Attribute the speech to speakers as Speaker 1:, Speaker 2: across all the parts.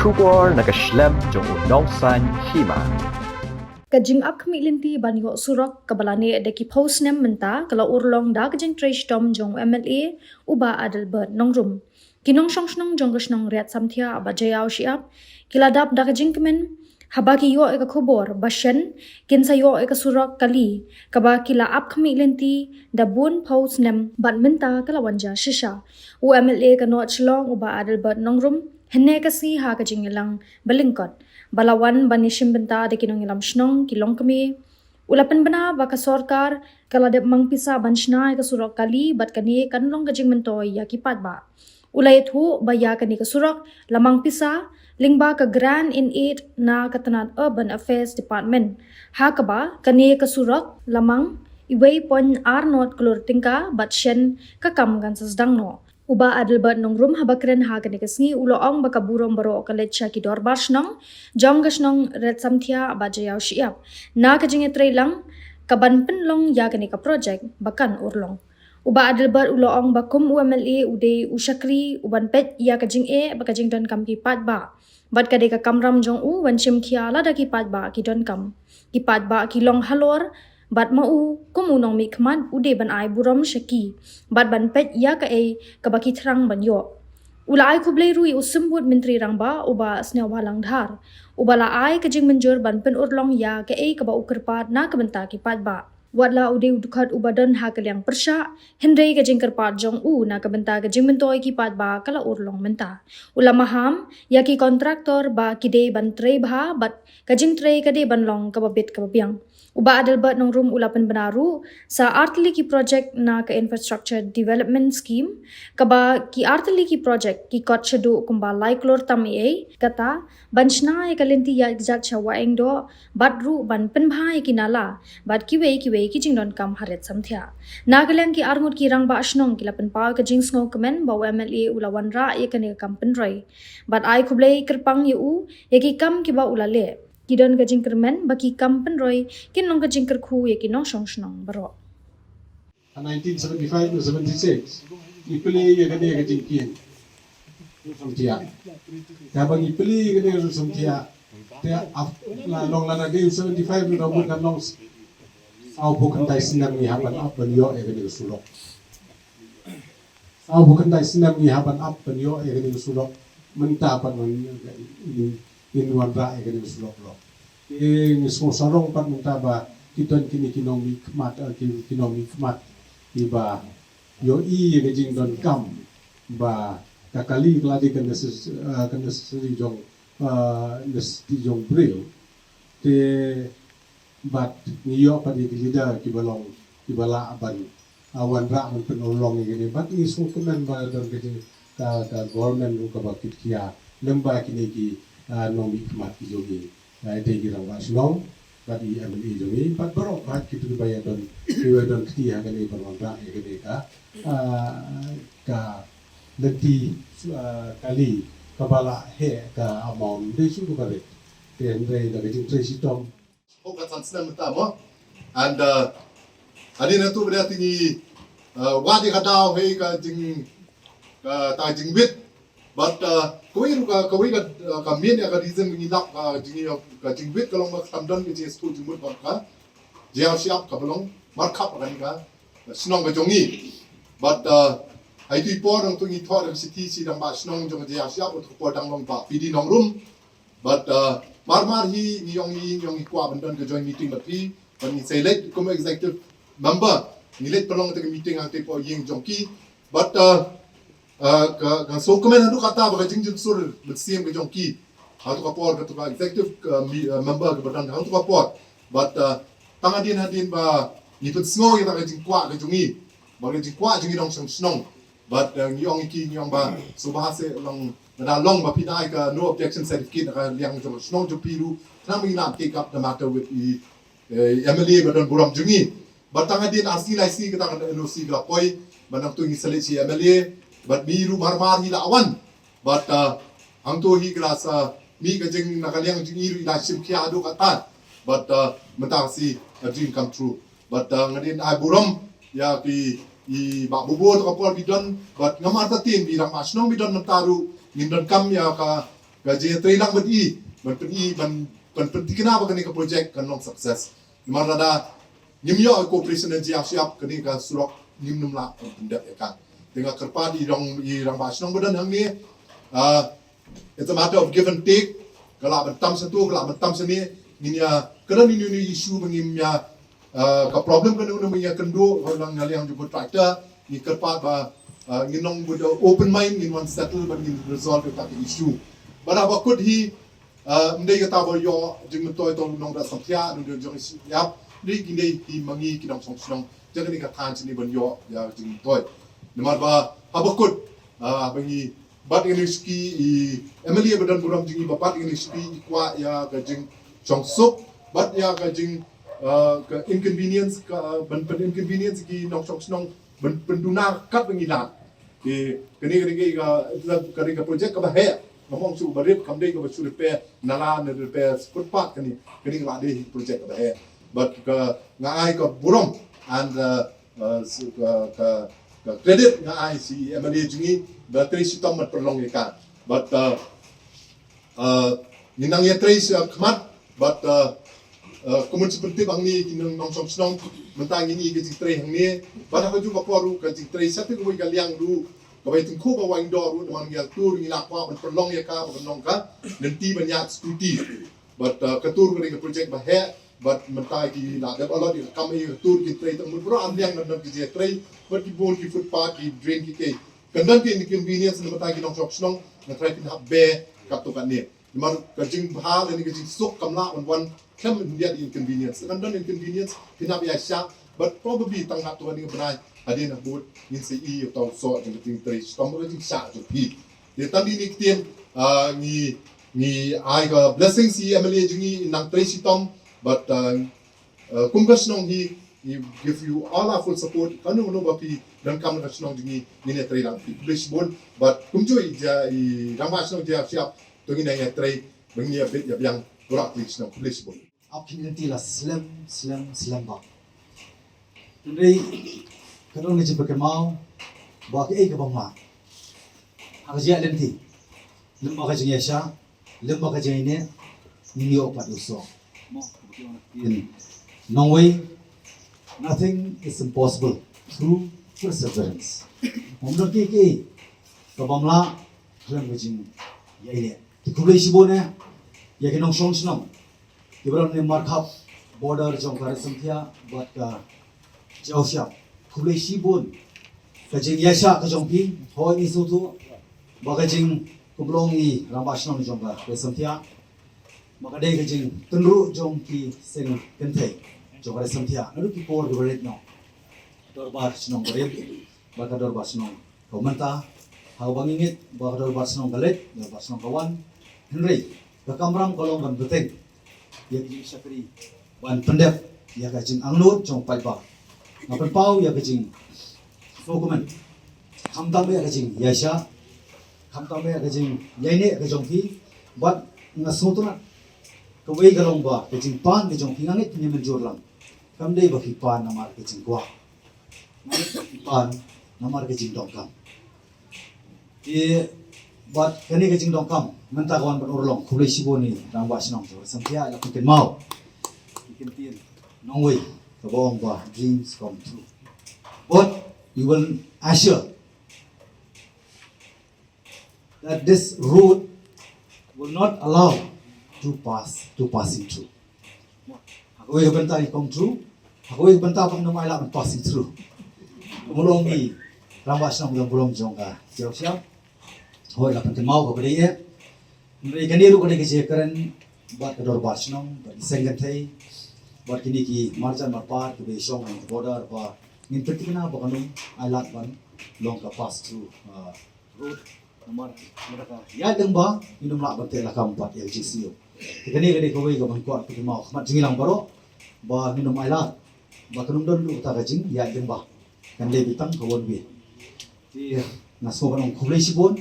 Speaker 1: Shubor nakaslem jong unongsan Hima.
Speaker 2: Kajing ak kamilinti banyo Surok kabalani deki post nem menta kalau Urlong da kajing trash tom jong MLA uba Adelbert nongrum. Kinong Shnong jong Shnong riat samthia abajayau siap kiladap da kajing kemen habaki yo eka kubor bashen kinsa yo eka Surok kali kaba kila ap kamilinti da bun post nem ban menta kalawanja shisha u MLA kanot Shnong uba Adelbert nongrum henne kasi ha kajing ilang balingkot balawan banishim benta de kinong ilam Shnong kilong kami ulapan bana baka sorkar kala de mangpisa banshna ka Surok kali bat kani kanlong kajing mentoy ya ki Paidbah ulay thu baya kani ka Surok lamang pisa lingba ka Grand in 8 na katanat Urban Affairs Department ha kaba kani ka Surok lamang iway pon arnot klur tingka bat shen ka kam gan sasdang no uba Adelbert nongrum habakren ha kani kasni Urlong baka Burom baro kaletcha ki dorbar Shnong jong Shnong red samthia abajayau siap na kajing lang kaban penlong ya kani ka project bakan Urlong uba Adelbert Urlong bakum UMLA ude ushakri uban pet ya kajing bakajing don kam ki Paidbah bat kade ka kamram jong wanchim khia la da ki Paidbah ki don kam ki Paidbah ki long halor bat mau kumunong mikman ude ban ai Burom shaki bat ban pet ya ka kabaki thrang ban yo ula ai khublei rui usumbut menteri Rangbah uba sneu walang dhar ubala ai kajing menjur ban pen Urlong ya ka kaba ukerpat na kabenta ki Paidbah watla ude udukhat ubadan ha kalyang persha hendrei kajing kerpat jong na kabenta kajing mentoy ki Paidbah kala Urlong menta ula maham ya ki kontraktor ba kide ban trei bha bat kajing trei kade ban long kababit kababiang uba Adelbert nongrum ulapan benaru sa artli ki project na ka infrastructure development scheme kaba ki artli ki project ki kot shadu kumba laiklor tam kata banchna kalinti ya exact chawa engdo badru ban penbhai ki nala bad kiwe ki jingdon kam haret samthia nagalang ki arngut ki Rangbah Shnong ki lapan pa ka jing sngo kemen ba MLA ulawan ra kani kam penroi bad ai khublei kerpang yu ki kam ki ba ulale kidon ka jingker men baki kampen roy kinong ka jingker khu ye kinong Shnong baro
Speaker 3: 1975 to 76 ipili ye kane ka jingkin somtia kabang ipili kane ka somtia te la long la de 75 no mun kan long au bukan dai sinam ni haban up ban yo ye kane ka Surok au bukan dai sinam ni haban up ban yo ye kane ka Surok menta pan in wandra e kani Surok lo e sarong pat mutaba kiton kini kinomi kmat kinomi kmat iba yo e jing don kam ba kakali kladi kan necessary jong necessity jong bril te bat niyo pa di leader kibalong kibala aban wandra mun penolong ini bat ni sukumen ba don kini ka government ka bakit kia lembah kini ki nomi kmat ki jogi degi Rangbah Shnong badi MLA jogi pat baro bat kitu bayar don kiwe don kti ha kali perwanda ya kali ka leti kali kabala he ka amon de su ko kare ten re da jing tracy tom
Speaker 4: o ka tansna mutama and adina tu berarti ni wadi ka daw he ka jing ta jing bit but kawin ka main ya ka reason ni lap ka jingbit kalong mak tamdan ki school jimut ka jia siap ka balong markup ka ni ka Shnong ka jongi but ai tu por dong tu ni thor city si dang ba Shnong jong jia siap ut por dang long ba pd nong room but mar hi ni yong kwa bandan ka join meeting but pi ban ni select como executive member ni let palong ta meeting ang te po ying jongki but ka so komen hadu kata ba jing sur bersiem ke jongki hatu ka por ka executive member ke badan hatu ka por but tangadin ba ni put sngo ya ka Jingkwah ke jongi ba ke Jingkwah jongi dong Shnong but yong ba so bahase long na long ba pinai ka no objection certificate ka liang jong Shnong jo piru nami na take up the matter with the MLA badan Burom jongi but tangadin RCIC kita ka NOC ka poi banang tu ni seleksi MLA but miru mar hi lawan but ang to hi grasa mi ka jing nakaliang jing iru ila sim kya adu kata but mentang si a dream come true but ngadin ai Burom ya ki i ba bubo to kapol bidon but ngamar ta tin bi Rangbah Shnong bidon mentaru ngindon kam ya ka gaji training beri ban pentingna ba kani ka project kan long success marada nyimyo cooperation dan siap kani ka surok nyimnum la pendak ya kan dengan kerpa di Rangbah Shnong badan hang ni it's a matter of give and take kalau bentam satu kalau bentam sini ini ya kerana ini isu mengimnya ka problem kan una punya kendo orang yang juga tractor ni kerpa ba nginong with open mind in one settle but in resolve that issue but apa could he ndai kata bo yo jing toy to nong da samthia nong jong yap ni gindai hi mangi kinong song jangan ni kata sini ban yo ya jing toy nomor ba apa could bangi bat ini ski Emily badan Burom jingi bapat ini ski kwa ya ka jing chong sup bat ya ka jing ke inconvenience ka ban inconvenience ki nong Shnong ban penduna kat pengilat ki kani ka project ka bahaya ngomong su barip kamdei ka su repair nala ne repair footpath kani la de project ka bahaya but ka ngai ka Burom and ka credit ngai si Emily jingi battery sistem mat perlong ikan but ninang ya trace khamat but kumun seperti bang ni kinong nong Shnong mentang ini ke tray hang ni pada ko juga poru ke tray satu ko ga liang du ko bai tung ko ba wang do ru man ya tur ni la kwa ban perlong ya ka ban nong ka nanti banyak studi but ketur ko ke project ba he but mentai ki la de Allah di kam ye tur ki tray tang bro am liang nan ki tray but ki bon ki footpath ki drain ki ke kandan ki inconvenience na mentai ki nong Shnong na try ki hab be kap to kan ni mar ka jing bha le ni ki sok kamla on Come and get inconvenience. And done inconvenience, cannot be a shop, but probably tongue up to any bride. I didn't boot in the E of all sorts of things, stumbled shot to Pete. The Tandi Nictian, I got blessings, Emily Jingy in Tracy Tom, but Shnong, he give you all our full support. I don't know what he don't come to Shnong Jingy in a trade on English bone, but Kumjoy, Rangbah Shnong Jab, doing a trade, bringing a bit of young. Surok please no please boy
Speaker 5: opportunity la slam ba ndai kadong ni jibake mau ba ke ke bangma hajia lenti lemba ka jingesha lemba ka jine ni yo pat uso mo in no way nothing is impossible through perseverance omno ke ka bangla ren bajing yaile tikule shibone ya ke nong Shnong Burom ne markhap border jong kare samthia but ka jawsha khule shibun ka jing yasha ka jong pi hoi ni so tu ba ka jing kumlong ni Rangbah Shnong jong ka kare samthia ba ka dei ka jing tunru jong pi seng kenthei jong kare samthia naru ki por gret no Rangbah Shnong kare ba ka Rangbah Shnong ko manta ha bangingit ba ka Rangbah Shnong galet Rangbah Shnong kawan henry Kamram kolong ban beteng ya jing sakri ban pendep ya ka jing anglut jong Paidbah ngapan pau ya ka jing dokumen khamtam ya ka jing yasha khamtam ya ka jing yaine ka jong thi bat ngasotuna ka wei galong ba ka jing pan ka jong thingangit ni men jorlang kamdei ba ki pan namar ka jing kwa pan namar ka jing dongkam but kani ka jing dongkam menta kawan ban Urlong khulai siboni Rangbah Shnong so samthia la ken mau ken tin nong way ka bong ba dreams come true but you will assure that this road will not allow passing through hakoi benta come true hakoi benta pang namai la passing through mulong ni Rangbah Shnong yang Burom jong ka siap siap hoi la ken mau ka bade mereka ni rukun ke jekaran buat kedor Shnong, buat senggan thai, buat kini ki marjan marpar ke besong ang border ba, ni pertikna ba kanung island ban long ka pass through road nomor mereka ya deng ba minum lak bantai la kampat LGCO. Kini ko wei ka ban kuat ke mau mat jingilang baro ba minum island ba kanung don lu ta jing ya deng ba kan le bitang ka won bi. Ti naso ban khulai sibon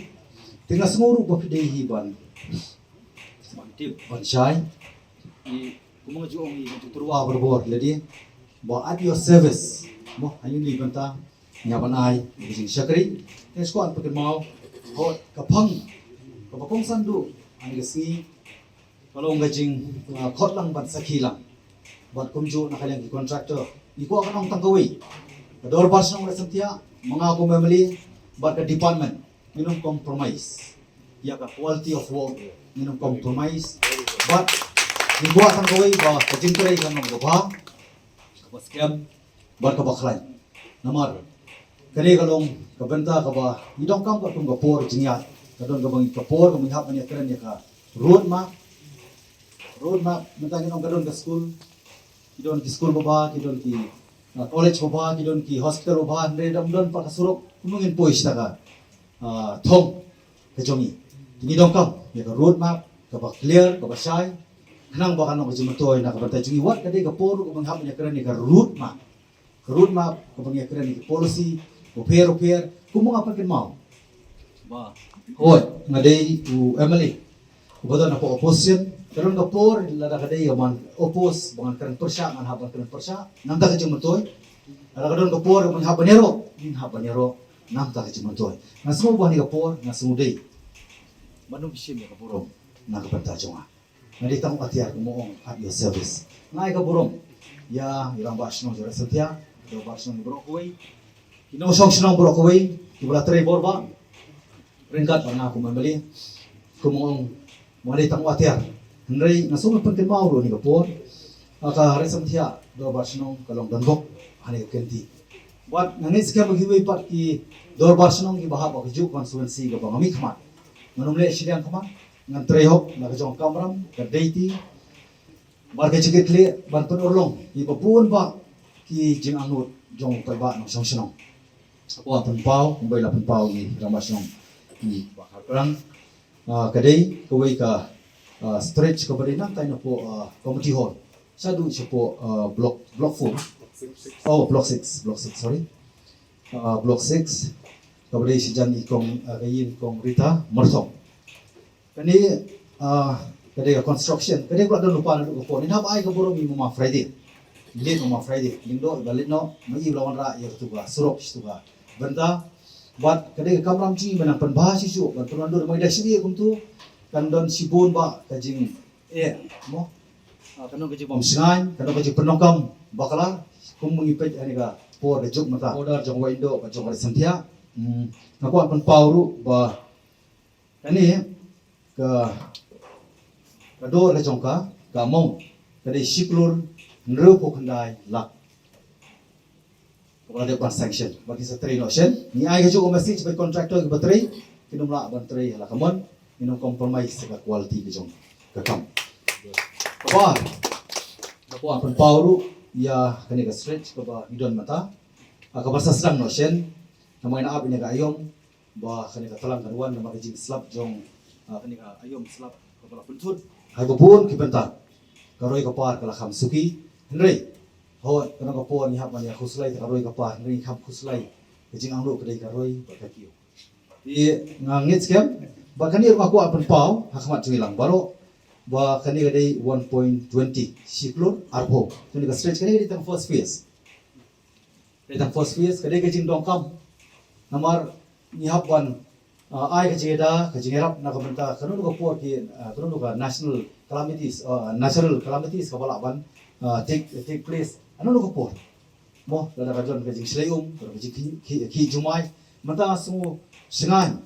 Speaker 5: tengah semuru ba pidei hi ban mantip banshai ni kumang juong ni turwa berbor jadi ba at your service mo ayun ni banta nya banai bising syakri tes ko an pakai mau hot kapang sandu ani kasi kalau ngajing khot lang ban sakhi lang ban kumju na kaliang contractor iko akan ang tanggawi dor bars nang resentia mga ko memali ban ka department minum compromise ya ka quality of work minum compromise but iko akan tanggawi ba kajintray kan ng gaba kapaskam ban ka baklan namar kani kalong kabenta ka ba idong kam ka tung gapor jingya kadon ka bang kapor ka mihap man yakran ya ka road map mentangin ong kadon ka school kidon ki school baba kidon ki college baba kidon ki hospital baba andre dam don pa ka surok kumungin pois ta ka thong ka jongi idong kam ya ka road map ka ba clear ka ba shy kanang ba kanong ka jumatoy na ka bantay jungi wat kadi ka por ka manghap man yakran ya ka road map ka bang yakran ni policy repair kung mga pagkin mau ba hoy ngaday u Emily ubado na po opposition karon ka por lada kaday man oppose bangan kan persya man habang kan persya namta ka jumatoy ala kadon ka por man habanero namta ka jumatoy nasumo ba ni ka por nasumo day manung bisim ya ka Burom na ka banta jonga ngaday tang atiar mo at your service ngai ka Burom ya Rangbah Shnong jara satya do Shnong brokoi Shnong brokoi kibla tre borba ringkat bana aku membeli kumong mari tang watiar Henry nasumo penting mau ni kapor aka resam thia do Shnong kalong danbok hani kenti wat ngani sikya bagi pat ki do Shnong ki bahab ak juk konstituensi ka bangami khmat manumle sidyang khmat ngan tre hok na ka jong kamram ka deiti bar ka jiketli ban pen Urlong ki papun ba ki jing angut jong Paidbah no Shnong Wah penpau, kumbai lah penpau ni Rangbah Shnong ni bakal perang. Kadai kawai ka stretch ka bari nang tayo po community hall. Sadu siya po block 4. Oh block 6 sorry. Block 6 kabari siya dyan ikong kayin kong Rita Martong. Kani kadai ka construction. Kadai ko doon lupa na doon po. Ninhap ay ka Burom yung mga Friday. Bilit mga Friday. Lingdo ibalit no. May ilawan ra yung tuga. Surok tuga. Benda buat kadai kamram ci menang penbahas isu ban penandur mai dah sini kum tu kan don sibun ba kajing mo kanon kajing bom singan kanon kajing penongkam bakala kum mengipet ani ka por de juk mata order jong waindo ka jong sentia ngaku an pauru ba kani ka do le jong ka mong kadai siklur nru po khandai lak ada ban sanction bagi setri notion ni ai gajo message by contractor ke bateri kinum la bateri la kamon minum compromise ka quality ke jong ka kam ba ko apun pauru ya kani ka stretch ka ba idon mata ka bahasa sedang notion namai na abin ka ayom ba kani ka talang karuan nama jing slap jong kani ka ayom slap ka bala puntut hai bubun ki benta karoi ka par kala kham suki henry Hoi, kena kapor ni hap mania khuslai karoi kapar ni hap khuslai kejing anglo kedai karoi bakakiu. Di ngangit skem, bakani aku apan pau hakmat cuilang baru bakani kedai 1.20 siklur arbo. Tuni ka stretch kedai di tang first phase. Di tang first phase kedai kejing dongkam. Namar ni hap wan ai kejing eda kejing erap nak benta kanu kapor ki kanu ka national calamities kapala ban take place. Ano ko po? Mo lada kajon kajing slayum, kajing ki jumai, mata sumu singan.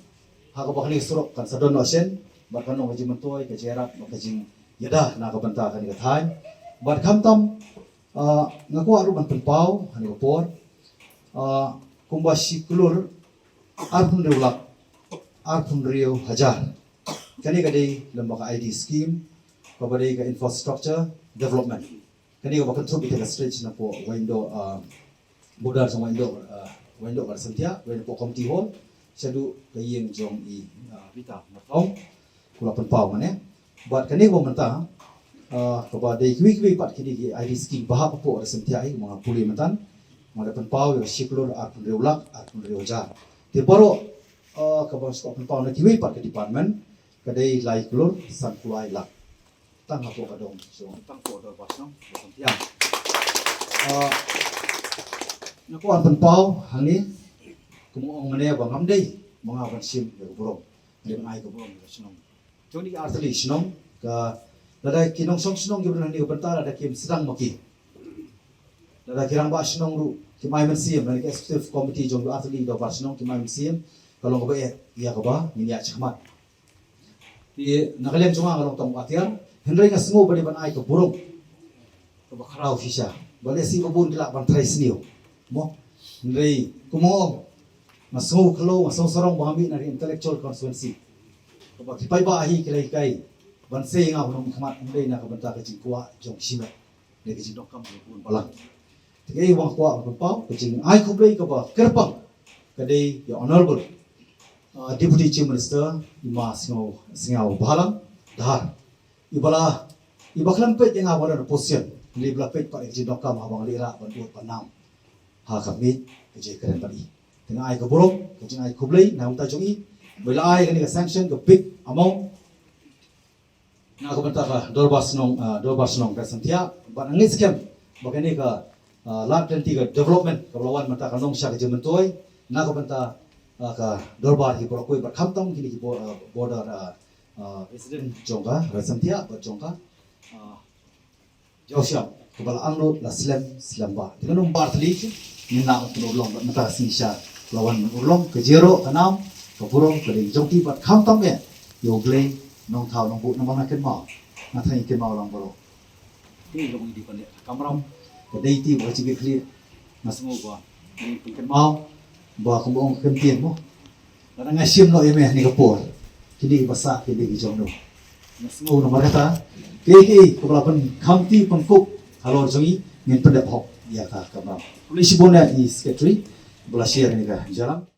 Speaker 5: Haka bakani Surok kan sadon nosen, bakano kajing mentoy, kajing erap, kajing yada na kabanta kani kathan. Bat kamtam ngaku aru ban penpau hani kopor. Kumba siklur arpun reulak, arpun reu hajar. Kani kadai lembaga ID scheme, kabadai ka infrastructure development. Kani ko bakal kita stretch na po window bodar sa window ka sentia window po committee hall sadu kayeng jong i Rita Martong kula penpau mane buat kani ko menta kepada kiwi pat kini ki ID scheme bahap po sentia ai mga puli mentan mga penpau yo siklur atun reulak atun reujar ti boro kabang skop penpau na kiwi pat ke department kadai lai klur san kulai lak tang ako kadong so tang ko do bas no ya nako an penpau hani kumuong ngane bang amdei mga bansim ke Burom lim ai ke Burom ke Shnong jong ni artli Shnong ka lada kinong Shnong gibran ni bentar ada kim sedang maki lada Rangbah Shnong ru kimai mensiam dari executive committee jong artli do bar Shnong kimai mensiam kalau ko ba ya ko ba ni ya chakmat di nakalem cuma kalau tong atian hendrai nga semua bade ban ai ko Burom ko ba kharau fisha bale si babun dilak ban trai snio mo hendrai kumo masuk kalau masuk sorong bahami dari intellectual constituency ko ba Paidbah hi kelai kai ban se nga honom khamat hendrai na ka banta ka Jingkwah jong Hima ne ka jingdok kam pun balang tigai wang kwa ko pau ka jing ai ko blai ko ba kerpang kadai your honorable Deputy Chief Minister Hima Singau Bahalang Dahar ibala ibaklam pet yang awal position ni bla pet pak ji dokam abang lira bantu panam ha kami ke keren tadi tengah ai ke Burom ke jing ai kublai na unta jongi bila ai ni ka sanction ke big amount na ko banta ka Dorbah Shnong ka santia ban angis kem bagani ka lat tenti ka development ka lawan mata ka nong sya ke jementoi na ko banta ka Dorbah hi berkoi berkhamtam kini ki border resident jongka rasantia berjongka jauh kepala anglot la slamba dengan umbar telik ni nak Urlong mata sinsha lawan Urlong ke jero kanam ke Burom ke jongti berkhamtam ya yo glei nong thau nong bu nong mana ken ma na thai ken ma lang boro ni long di kon kamram ke deiti bo chi clear na semua ba ni ken ma ba kumbong kentien mo na ngasim no yeme ni kapor kini basa kini jong no na semua no marata ke ko pen khamti pengkuk halor jongi ngin pendek hok ya ka kamram polisi bona i secretary bela share ni ka jalan